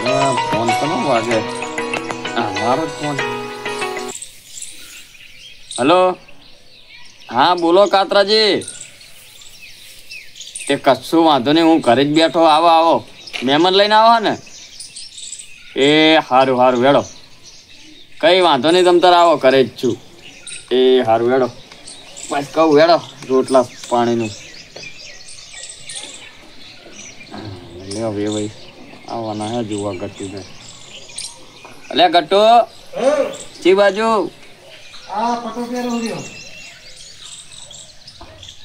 Phone તો વાગે. મારો ફોન. હલો, હા બોલો કાતરાજી. તે કશું વાંધો નહીં, હું ઘરે જ બેઠો. આવો આવો, મહેમાન લઈને આવો ને. એ સારું સારું વેડો, કઈ વાંધો નહીં, તમ તારે આવો, ઘરે જ છું. એ સારું વેડો, બસ કહું વેડો, રોટલા પાણીનું લ્યો બે ભાઈ આવવાના હે જોવા ગટ્ટુ ને. અલ્યા ગટ્ટુ ચી બાજુ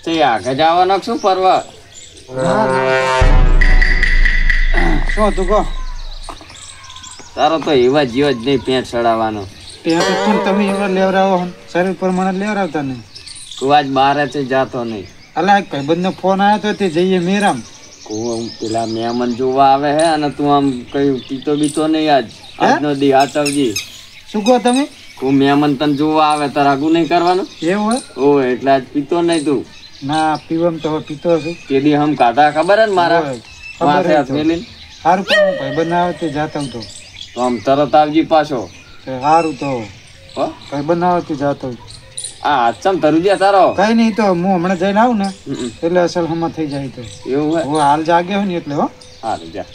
તે આગળ જવાનો શું ફરવા? શું તું કહો? તારો તો એવા જીવ જ નહીં પેન્ટ ચડાવવાનો. પણ તમે એવા લેવરાવો શરીર પ્રમાણે લેવરાવતા નહીં. તું આજ બહાર જ જાતો નહીં. અલા એક ભાઈબંધ નો ફોન આવ્યો તો તે જઈએ મેરામ. પેલા મહેમાન જોવા આવે હે અને તું આમ કઈ પીતો બીતો નહીં આજ? આજનો દી હાચવજી. શું કહો તમે? હું મહેમાન તને જોવા આવે તારે આગું નહીં કરવાનું? એવું હોય એટલે આજ પીતો નહીં તું? ના પીવમ તો હવે પીતો છું. તે દી હમ કાઢા ખબર હે ને મારા માથે હાથ મેલીને? સારું પણ ભાઈબંધ આવે તે જાતો તો આમ તરત આવજી પાછો. સારું તો ભાઈબંધ આવે તે જાતો. હા ચમ તરું ગયા તારો? કઈ નહીં, તો હું હમણાં જઈને આવું ને એટલે અસલ હમણાં થઈ જાય. તો એવું હું હાલ જાગે હોય ને એટલે. હો સારું જા.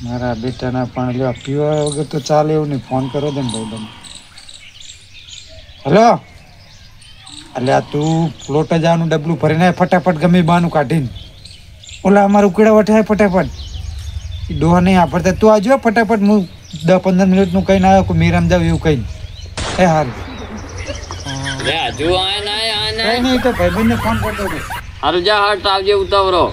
મારા બેટાના પણ લેવા પીવા વગર તો ચાલે એવું નહીં. ફોન કરો દે ને ભાઈબંધ. હલો, એટલે તું પ્લોટ જવાનું ડબલું ભરીને ફટાફટ ગમે બાનું કાઢીને ઓલા અમારું ઉકેડા વઠાય ફટાફટ. ડોહા નહીં આપડતા તું આવજો ફટાફટ. હું 10-15 મિનિટનું કઈ ના આવ્યો મીરામ જાવ એવું કઈ. એ હારું કઈ નહીં, તો ભાઈબંધને ફોન કરતો હતો. હારું જા હટ આવજે ઉતાવરો.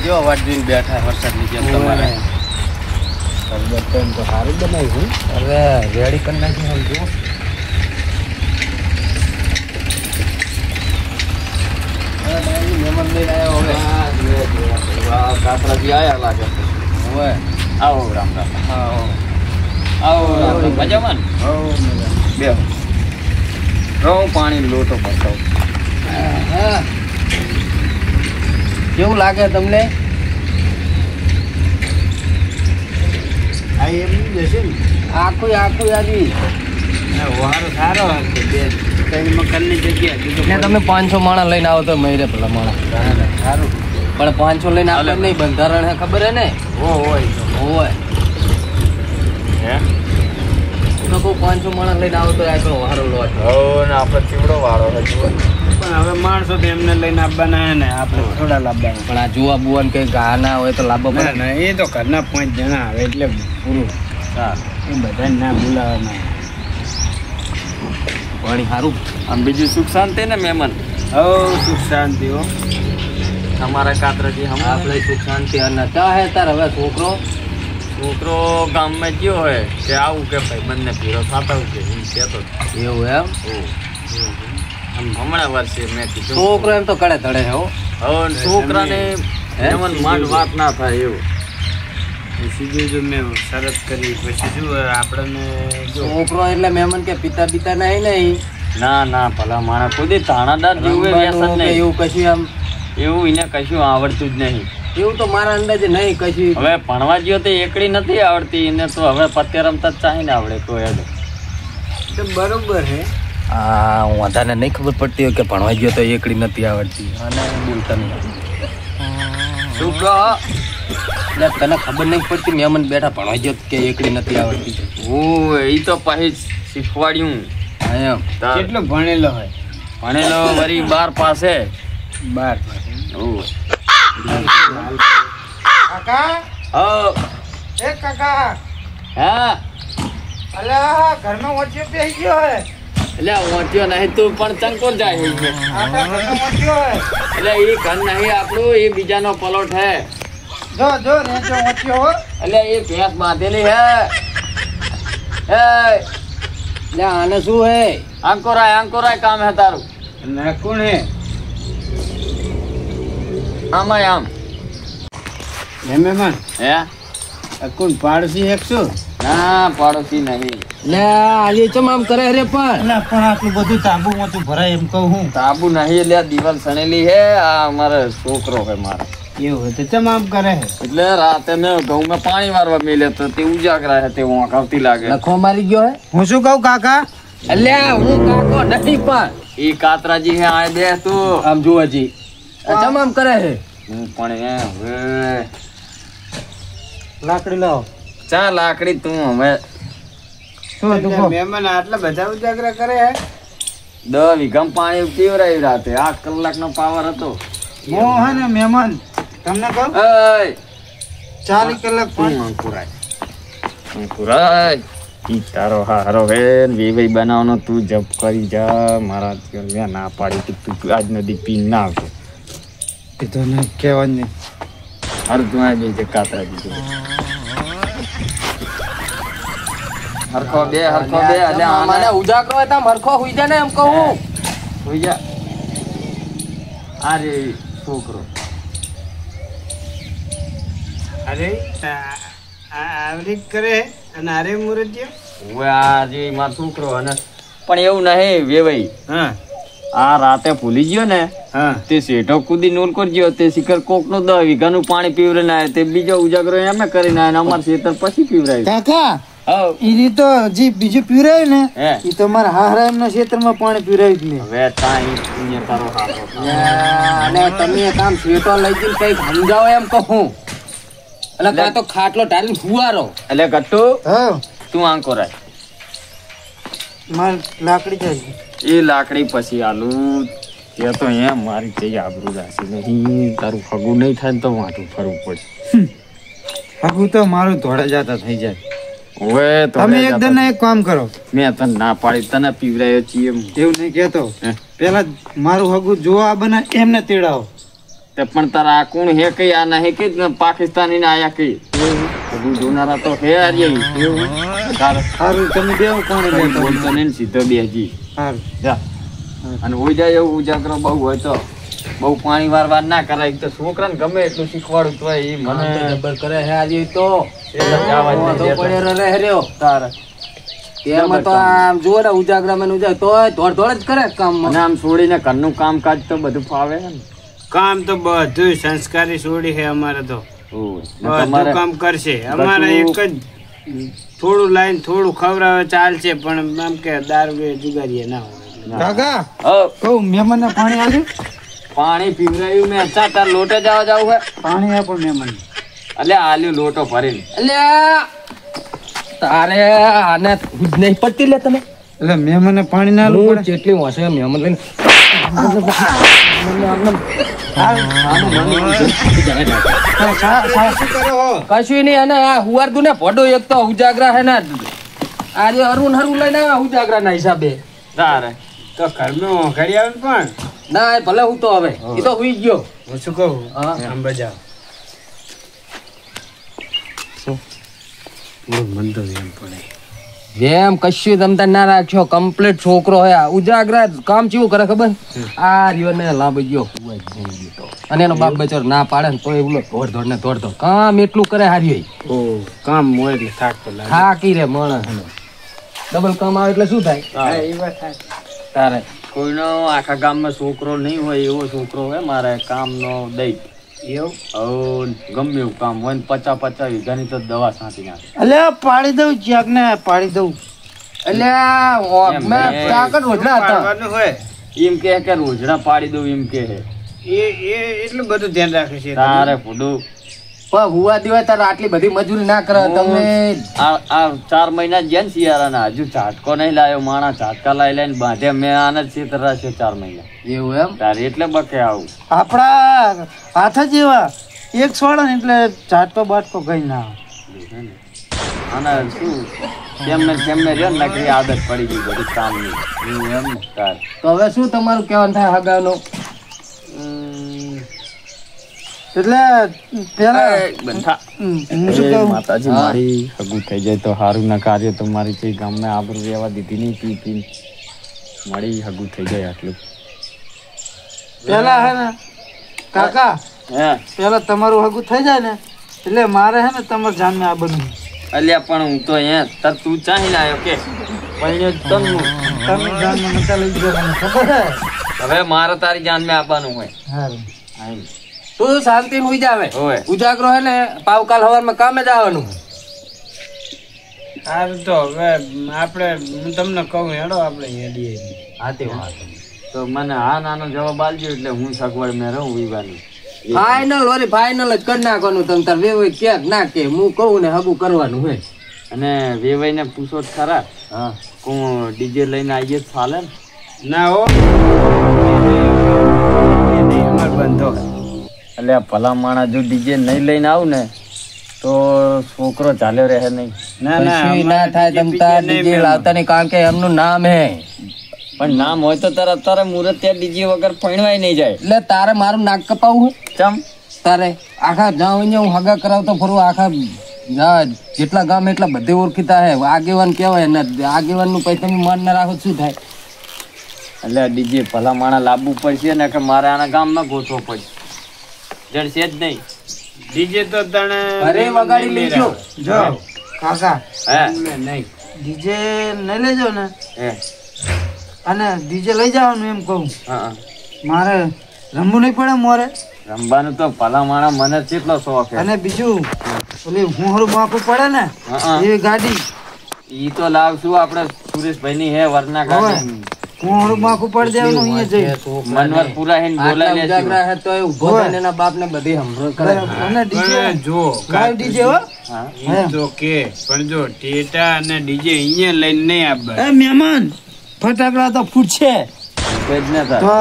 જો વાટ જોઈને બેઠા વરસાદની જેમ. તમારે તો સારું બનાવ્યું. હવે રેડી કરી નાખ્યું. જુઓ મહેમાન લઈને આવ્યો. હવે કાતરાજી આવ્યા લાગે. હવે આવો રામ રામ. આવો રામ રામ. મજામાં બે રહું પાણી લોટો ભરતો. હા કેવું લાગે તમને? આ એમ જશે ને આખું આવી વારો સારો બે ત્રણ મકાનની જગ્યા. તમે 500 માણસ લઈને આવો તો મહિને પેલા માણસ સારું, પણ 500 લઈને આવે નહીં. બંધારણ હે ખબર હે ને? હોય હે તો કહું 500 માણસ લઈને આવો તો આગળ વારો લો છો. આપણે ચીવડો વાળો હજુ. પણ હવે માણસો તો એમને લઈને આપવાના હે ને, આપણે થોડા લાવવાના. પણ આ જોવા બુવાને કઈ ઘા ના હોય તો લાવવા પડે ને. એ તો ઘરના 5 જણા આવે એટલે પૂરું. એ બધા ના બોલાવવાના. પાણી સારું. આમ બીજું સુખ શાંતિ ને મહેમાન? સુખ શાંતિ. હો તમારા કાતરાજી આપણે સુખ શાંતિ. અને ચા હે તાર હવે છોકરો ગામમાં ગયો હોય કે આવું કે ભાઈ બંને ભીરો થતા છે એમ કહેતો. એવું એમ? હમણાં વર્ષે મેં કીધું છોકરો એમ તો કડે ધડે હો. હવે છોકરાને મહેમાન માંડ વાત ના થાય એવું. સીધું જો મેં શરત કરી પછી શું આપણને છોકરો એટલે મહેમાન કે પિતા નહીં. ના ભલા માણસ કોઈ તાણાદાર જેવું વ્યસન નહીં. એવું કશું આમ એવું એને કશું આવડતું જ નહીં. એવું તો મારા અંદાજે નહીં કશું. હવે ભણવા ગયો તો એકડી નથી આવડતી એને તો. હવે પત્તે રમતા જ ચાહીને આવડે કોઈ તો બરોબર હે. હા હું વધારે નહીં ખબર પડતી હોય કે ભણવા ગયો તો એકડી નથી આવડતી અને બોલતા નહીં. શું કહો? એટલે તને ખબર નહીં પડતી મહેમાન બેઠા ભણવા ગયો કે એકડી નથી આવડતી? એ તો પછી શીખવાડ્યું. કેટલો ભણેલો હોય? ભણેલો વરી 12 પાસે. 12 કાકા હા અલા ઘરમાં ઓછો બેસી ગયો હે. એટલે ઓછો નહીં તું પણ ચંકોર જાય એટલે એ ઘર નહીં આપણું, એ બીજાનો પલોટ હે. જો રેચો ઓછો હો. એટલે એ ભેંસ બાંધેલી હે. લે આને શું હે? અંકોરાય કામ હે તારું. ના કોણ હે? આમાય આમ મહેમાન હે કોણ પાડોશી એક શું? ના પાડોશી નહીં. લે આજે ચમ આમ કરે રે પણ પણ આટલું બધું તાંબુ માંથી ભરાય એમ કહું હું. તાબુ નહીં લે દિવાલ સણેલી હે. આ અમારે છોકરો હે મારા. એવું તો ચમ આમ કરે હે? એટલે રાતે મેં ઘઉં માં પાણી વારવા મેલે તો તે ઉજાગરા હે તે હું આવતી લાગે. લખો મારી ગયો હે. હું શું કહું કાકા? અલ્યા હું કાકો નહીં પણ ઈ કાતરાજી હે આ બે તું આમ જોવાજી ચમ આમ કરે હે. હું પણ હે હવે લાકડી લાવો. ચા લાકડી તું હવે શું તું મહેમાન આટલા બધા ઉજાગરા કરે હે? 10 વીઘામાં પાણી પીવરાયું રાતે 8 કલાકનો પાવર હતો. હું હે ને મહેમાન તમને કહું 40 કલાક પાણી અંકુરાય ઈ તારો હારો હે વેવાઈ બનાવવાનો તું જપ કરી જા. મારા મેં ના પાડી કે તું આજ નદી પી ના આવશે. એ તો ને કહેવાનું નહીં. હારું તું આવી જઈ કાતરા દીધું હરખો બે એટલે આને ઉજાગરો હોય તો હરખો હુઈ જા ને એમ કહું. હુઈ જા. અરે છોકરો અરે આવડી કરે અને અરે મુરજીયો હવે આ જે મારો છોકરો અને પણ એવું નહીં વેવાઈ. હા આ રાતે ભૂલી ગયો ને તે શેઠો કૂદી નૂર કરજો તે શિખર કોક નું 10 વીઘાનું પાણી પીવરાઈને આવ્યો તે બીજો ઉજાગરો એમે કરીને આવ્યો અમારે ખેતર પછી પીવરાયું. કાકા ઈ તો જે બીજું પીવરાયું ને ઈ તો મારા હારા એમના ક્ષેત્રમાં પાણી પીવરાયું જ નહીં. હવે તાઈ તારો હારો અને તમે કામ શેઠો લઈ જઈને કઈ સમજાવો એમ કહું. એટલે કાં તો ખાટલો ઢાળીને ફુવારો. એટલે ગટ્ટુ તું આંકો રાખ. માર લાકડી જાય એ લાકડી પછી આલું તે તો એમ મારી તે આબરૂ રાશી નહીં. તારું ફગું નહીં થાય ને તો વાંટું ફરવું પડે. ફગું તો મારું ધોળા જાતા થઈ જાય. હવે તમે એકદમ એક કામ કરો. મેં તને ના પાડી તને પીવરાયો છીએ એવું નહીં કેતો. પેલા મારું હગું જોવા બને એમને તેડાવો. તે પણ તારા આ કોણ હે કઈ આ નહીં કઈ પાકિસ્તાની ને આયા કઈ હગું જોનારા તો હે આર્ય. સારું તમે બેવ કોણ બોલતો નહીં સીધો બેજી. સારું જા અને હોય જાય એવું ઉજાગરો બહુ હોય તો બહુ પાણી વાર ના કરાય. તો છોકરાને ગમે એટલું શીખવાડું તો એ મને જબર કરે હે આજે તો એમાં તો આમ જુઓ ને ઉજાગરામાં ઉજાગ તો દોડ જ કરે કામ. મને આમ છોડીને ઘરનું કામકાજ તો બધું ફાવે ને. કામ તો બધું સંસ્કારી છોડી છે અમારે તો બધું કામ કરશે. અમારે એક જ થોડું લાઈન થોડું ખવડાવે ચાલશે પણ આમ કે દારૂ જુગારીએ ના હોય. કાકા કહું મહેમાન ને પાણી આવ્યું? પાણી પીવરાયું મેં. અચ્છા તાર લોટે જવું હે? પાણી આપો મહેમાન. એટલે આલ્યો લોટો ભરીને. એટલે તારે આને નહીં પડતી લે તમે. એટલે મહેમાન પાણી ના લો જેટલી વાસે મહેમાન લઈને કશું નહીં. અને આ હુવારદું ને ભડો એક તો ઉજાગરા હે ને આજે હરું લઈને આવ્યા ઉજાગરા ના હિસાબે. તારે તો ઘરમાં ઘડી આવે પણ ના ભલે હું તો હવે એ તો હુઈ ગયો. હું શું કહું આમ બજાવ મન તો એમ પડે એમ કશું તમતા ના રાખ્યો. કમ્પ્લીટ છોકરો હે. ઉજાગરા કામ કેવું કરે ખબર? આ રહ્યો ને લાંબ ગયો અને એનો બાપ બચારો ના પાડે ને તો એવું દોડ કામ એટલું કરે હાર્યો. કામ હોય એટલે થાક તો લાગે. થાકી રે માણસ. ડબલ કામ આવે એટલે શું થાય? એ વાત થાય. તારે કોઈનો આખા ગામમાં છોકરો નહીં હોય એવો છોકરો હોય મારે કામનો દઈ. એવું ગમે એવું કામ હોય 50 વીઘાની તો દવા છાંટી નાખે. એટલે પાડી દઉં ચેક ને પાડી દઉં. એટલે એમ કે રોજડા પાડી દઉં એમ કે એટલું બધું ધ્યાન રાખે છે તારે ફૂડું. પણ હુવા દેવાય તારે આટલી બધી મજૂરી ના કરે તમે. આ 4 મહિના જ્યાં શિયાળાના હજુ ઝાટકો નહીં લાવ્યો. માણસ ઝાટકા લઈને બાંધે. મેં આને જ છેતર રાખ્યો 4 મહિના. એવું એમ? તારે એટલે બકે આવું આપડા હાથ જ એવા એક છોડે ને એટલે ઝાટકો બાટકો કઈ ના આવે. અને શું તેમને રહ્યો ને નકરી આદત પડી ગઈ બધી કામની. એવું એમ ને તાર. તો હવે શું તમારું કહેવાનું થાય હગાનો? એટલે પેલા બંધા હું શું કહું માતાજી મારી હગું થઈ જાય તો સારું ના કાર્ય તો મારી તે ગામમાં આબરૂ રહેવા દીધી નહીં પી પી મારી હગું થઈ જાય આટલું પેલા હે ને કાકા પેલા તમારું હગું થઈ જાય ને એટલે મારે હે ને તમારે જાનમાં આ બનવું. અલ્યા પણ હું તો અહીંયા તાર તું ચાહી લાયો કે પૈણ્યો તન તમે જાનમાં નતા લઈ ગયો મને ખબર હે. હવે મારે તારી જાનમાં આવવાનું હોય. હારું તું શાંતિ હોઈ જાવે હોય ઉજાગરો હે ને પાવકાલ હવારમાં કામે જવાનું. સારું તો હવે આપણે હું તમને કહું હેડો આપણે હેડીએ. હાથી વાત તો મને હા નાનો જવાબ આલજો એટલે હું સગવડ મેં રહું વિવાની. ફાઇનલ વળી ફાઇનલ જ કરી નાખવાનું. તમે તાર વેવાઈ કે ના કે હું કહું ને હગું કરવાનું હોય. અને વેવાઈને પૂછો જ ખરા હા હું ડીજે લઈને આવીએ જ ચાલે ને? ના હો બંધો એટલે ભલા માણસ જો ડીજે નહીં લઈને આવું ને તો છોકરો ચાલ્યો રહે નહીં. ના કશું ના થાય તમ તાર ડીજે લાવતા નહીં કારણ કે એમનું નામ હે. પણ નામ હોય તો તારે અત્યારે મુહૂર્ત ત્યાં ડીજે વગર પૈણવાય નહીં જાય. એટલે તારે મારું નાક કપાવું ચમ તારે આખા જાઉં હું હગા કરાવતો ફરું આખા જેટલા ગામ એટલા બધે ઓળખીતા હે. આગેવાન કેવાય ને આગેવાન નું પૈસા મન ના રાખો શું થાય. એટલે ડીજે ભલા માણસ લાવવું પડશે ને કે મારે આના ગામમાં ગોઠવો પડશે. જડશે જ નહીં ડીજે તો તને અરે વગાડી લેજો. જો કાકા હે નહીં ડીજે નહીં લેજો ને હે અને ડીજે લઈ જવાનું એમ કહું. હા મારે રમવું નહીં પડે મોરે. રમવાનું તો ભલા માણસ મને કેટલો શોખ છે. અને બીજું ઓલી હુંહરું બાંકું પડે ને એવી ગાડી ઈ તો લાવશું આપણે સુરેશભાઈ ની હે વરના ગાડી. હુંહરું બાંકું પડી દેવાનું અહીંયા જઈ. મનવર પૂરા હે બોલાવી લેશું. ઉજાગરા હે તો એ ઉભો થઈને એના બાપ ને બધી હમરો કરે. અને ડીજે જો લાઈવ ડીજે હો. હા ઈ તો કે પણ જો ટેટા અને ડીજે અહીંયા લઈને નહીં આપવા. એ મહેમાન ફટાકડા તો ફૂટશે કોઈ જ ન થાય. તો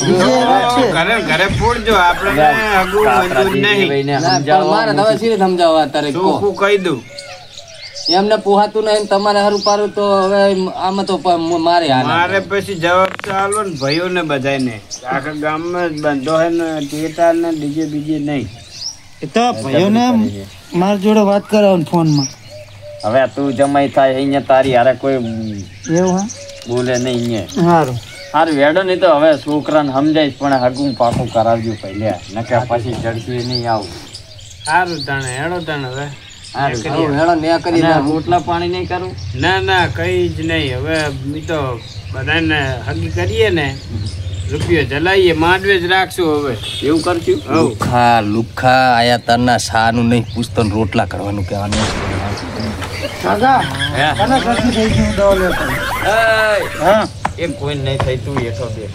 ડીજે વાત છે. ઘરે ઘરે ફૂટજો આપણે હગું મંજૂર નહીં. ના, પણ મારે હવે સીધે સમજાવવા તારે કહો. ચોખ્ખું કહી દઉં એમને પોહાતું નહીં તમારે હારું પારું તો હવે આમાં તો મારે હાલ મારે પછી જવાબ તો આલો ને ભાઈઓ ને બધાને આખા ગામમાં જ બંધો હે ને ટેટા ને ડીજે બીજે નહીં. એ તો ભાઈઓને મારી જોડે વાત કરાવો ફોનમાં. હવે તું જમાઈ થાય અહીંયા તારી હારે કોઈ એવું હા બોલે નહીં અહીંયા. સારું હારું વેડો નહીં તો હવે છોકરાને સમજાઈશ પણ હગું પાકું કરાવજો પહેલા નકર પછી જડતી નહીં આવું. સારું તાણે હેડો તાણે હવે હેડો ને કરી અને રોટલા પાણી નહીં કરું. ના કઈ જ નહીં. હવે મી તો બધાને હગી કરીએ ને રૂપિયો જલાઈએ માંડવે જ રાખશું હવે એવું કરશું. લુખા લુખા આયા તરના શાનું નહીં પૂછતો ને રોટલા કરવાનું કહેવાનું. કાકા કને કશું થઈ ગયું દવા લેતો. હા એમ કોઈ નહીં થઈ તું એઠો બે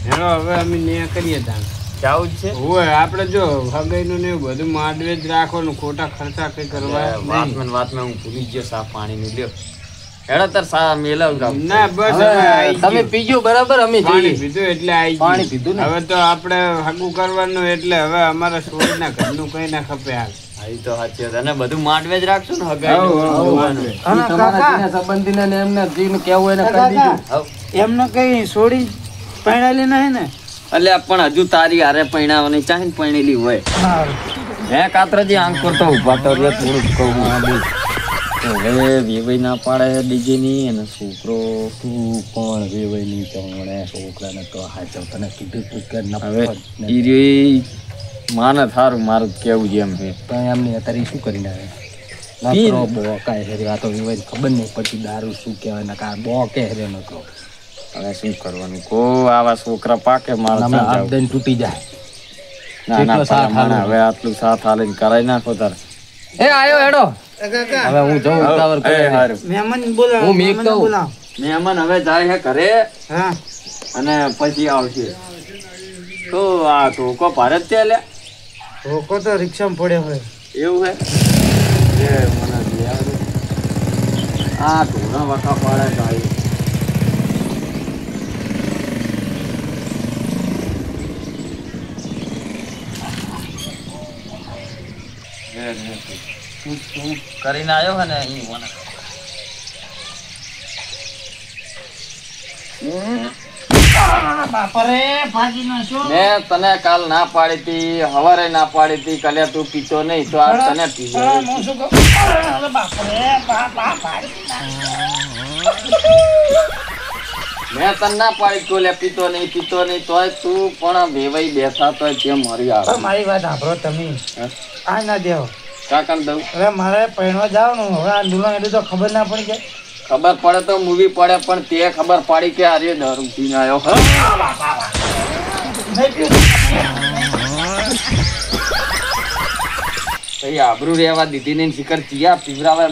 હેડો હવે અમે ન્યા કરીએ તાણે જાવું જ છે. હોય આપણે જો હગાઈનું ને એવું બધું માંડવે જ રાખવાનું ખોટા ખર્ચા કઈ કરવા નહીં. વાતમાં હું ભૂલી ગયો સાફ પાણી નું લ્યો. હેડો તાર સા મેલાવ ના બસ હવે આઈ તમે ગયું. પીજો બરાબર અમે પાણી જોઈએ. પીધું એટલે આઈ ગયું. પાણી પીધું ને. હવે તો આપણે હગું કરવાનું એટલે હવે અમારા છોડીના ઘરનું કઈ ના ખપે હાલ. હા તો સાચી વાત. અને બધું માંડવે જ રાખશું ને હઉ, હગાઈ. ઈ તમારા જેના સંબંધીને ને એમને જીવને કેવું હોય ને કરી દીધું. એમને કઈ છોડી પહેણાયેલી નહીં ને. એટલે પણ હજુ તારી હારે પૈણાવાની ચાહે ને પૈણેલી હોય. હે કાતરાજી આંખ કરતો ઉભા તો રે થોડુંક કહું. હા બોલ. હવે વેવાઈ ના પાડે ડીજે ની અને છોકરો તું પણ વેવાઈ નહીં તમને છોકરાને તો હાચવ તને કીધું તું કે હવે નફરત ઈ રહ્યું માને થારું મારું જ કેવું છે એમ છે. તો એમને અત્યારે શું કરીને આવે પીન. નકરો બો કાંઈ હેરે આ તો વેવાઈ ખબર નહીં પછી દારૂ શું કહેવાય ને કા બો કે હેરે નકરો હવે શું કરવાનું કો આવા છોકરા પાકે મારે હમણાં ત્યાં હાથ દઈને તૂટી જાય. જાવ. ના જેટલો સાથ મને હાલો. હવે આટલું સાથ હાલીને કરાઈ નાખો તાર. એ આયો હેડો કાકા હવે હું જઉં ઉતાવળ એ કરે હારું. મહેમાન બોલાવો. હું મેક મહેમાનને કહું. બોલાવો. મહેમાન હવે જાય છે ઘરે હા અને પછી આવશે. તો આ ટોકો ભારત ત્યાં લે ધોકો તો રિક્ષામાં પડ્યો હોય. એવું હે એ મને લઈ આવજો. આ ઢોરા વખા પાડે ગાય. તું કરીને આવ્યો હે ને અહીં મને મેં તને કાલ ના પાડી હતી, હવારે ના પાડી હતી, કાલે તું પીતો નહીં તો આજ તને પીવો. મેં તને ના પાડી કોલે પીતો નહીં તોય તું પણ વેવાઈ બેઠા તોય તે મરી આવે. મારી વાત સાંભળો તમે, આ ના દેવો કાકા દઉં. હવે મારે પૈણવા જવાનું, હવે આ ડુલા એટલું તો ખબર ના પડી કે ખબર પડે તો મૂવી પડે, પણ તે ખબર પાડી કે અરે દારૂ પીને આવ્યો. આબરૂ રહેવા દીધી ને શિખર ચિયા પીવરાવે